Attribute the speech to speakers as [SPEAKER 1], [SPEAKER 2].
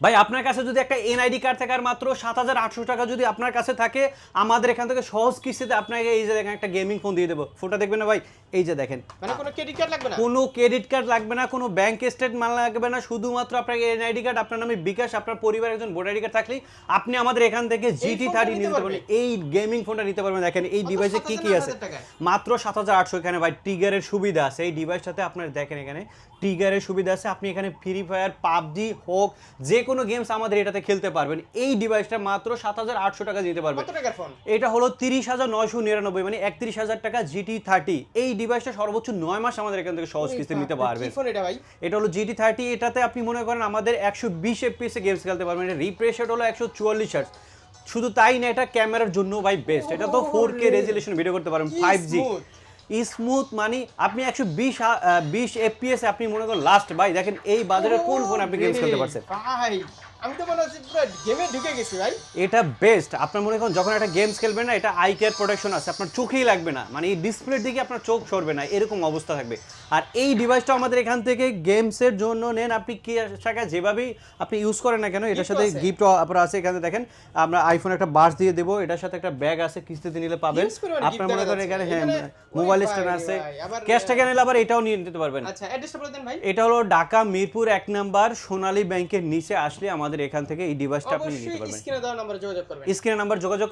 [SPEAKER 1] ভাই আপনার কাছে যদি একটা এনআইডি কার্ড থাকে আর মাত্র 7,800 টাকা যদি আপনার কাছে থাকে, আমাদের এখান থেকে সহজ কিস্তিতে আপনাকে এই যে দেখেন একটা গেমিং ফোন দিয়ে দেবো। ফোনটা দেখবেন না ভাই, এই যে দেখেন,
[SPEAKER 2] মানে কোনো ক্রেডিট কার্ড লাগবে না?
[SPEAKER 1] কোনো ক্রেডিট কার্ড লাগবে না, কোনো ব্যাংক স্টেটমেন্ট লাগবে না, শুধুমাত্র আপনার এনআইডি কার্ড, আপনার নামে বিকাশ, আপনার পরিবারের একজন ভোটার আইডি কার্ড থাকলেই আপনি আমাদের এখান থেকে GT30 নিতে পারবেন। এই গেমিং ফোনটা নিতে পারবেন। দেখেন এই ডিভাইসে কি কি আছে, মাত্র 7,800। এখানে ভাই ট্রিগারের সুবিধা আছে এই ডিভাইসটাতে। আপনার দেখেন এখানে ট্রিগারের সুবিধা আছে, আপনি এখানে ফ্রি ফায়ার, পাবজি হোক, যে কোনো গেমস আমাদের এটাতে খেলতে পারবেন। এই ডিভাইসটা মাত্র 7,800 টাকা দিতে পারবেন।
[SPEAKER 2] কত টাকার ফোন?
[SPEAKER 1] এটা হলো 30,999, মানে 31,000 টাকা GT30। এই ডিভাইসটা সর্বোচ্চ 9 মাস আমাদের এখান থেকে সহজ কিস্তি নিতে পারবেন।
[SPEAKER 2] কি ফোন এটা ভাই?
[SPEAKER 1] এটা হলো GT30। এটাতে আপনি মনে করেন আমাদের 120 FPS এ গেমস খেলতে পারবেন। এটা রিফ্রেশ রেট হলো 144 হার্টজ। শুধু তাই না, এটা ক্যামেরার জন্য ভাই বেস্ট। এটা তো 4K রেজোলিউশন ভিডিও করতে পারবেন, 5G স্মুথ। মানে আপনি 120 FPS আপনি মনে করেন লাস্ট। ভাই দেখেন এই বাজারে কোন ফোন আপনি গেমস খেলতে পারছেন
[SPEAKER 2] ভাই? আমি তো মনে হচ্ছে পুরো গেমে ঢুকে গেছি ভাই।
[SPEAKER 1] এটা বেস্ট। আপনার মনে করেন যখন একটা গেমস খেলবেন না, এটা আই কেয়ার প্রোটেকশন আছে, আপনার চোখেই লাগবে না, মানে এই ডিসপ্লের দিকে আপনার চোখ সরবে না, এরকম অবস্থা থাকবে। আর এই ডিভাইসটা আমাদের এখান থেকে গেমসের জন্য নেন, আপনি কি টাকা যেভাবেই আপনি ইউজ করেন না কেন, এটার সাথে গিফট অফার আছে। এখানে দেখেন আমরা আইফোন একটা বাস দিয়ে দেবো, এটার সাথে একটা ব্যাগ আছে, কিস্তিতে নিলে পাবেন। আপনার মনে করেন এখানে হ্যাঁ মোবাইল স্ট্যান্ড আছে, ক্যাশ টাকা নিলে আবার এটাও নিয়ে নিতে পারবেন।
[SPEAKER 2] আচ্ছা অ্যাড্রেসটা বলে দেন ভাই।
[SPEAKER 1] এটা হলো ঢাকা মিরপুর 1 নাম্বার সোনালী ব্যাংকের নিচে আসলে আমাদের এখান থেকে এই ডিভাইসটা আপনি নিতে পারবেন।
[SPEAKER 2] স্ক্রিনে দেওয়া নম্বরে যোগাযোগ করবেন।
[SPEAKER 1] স্ক্রিনে নাম্বার যোগাযোগ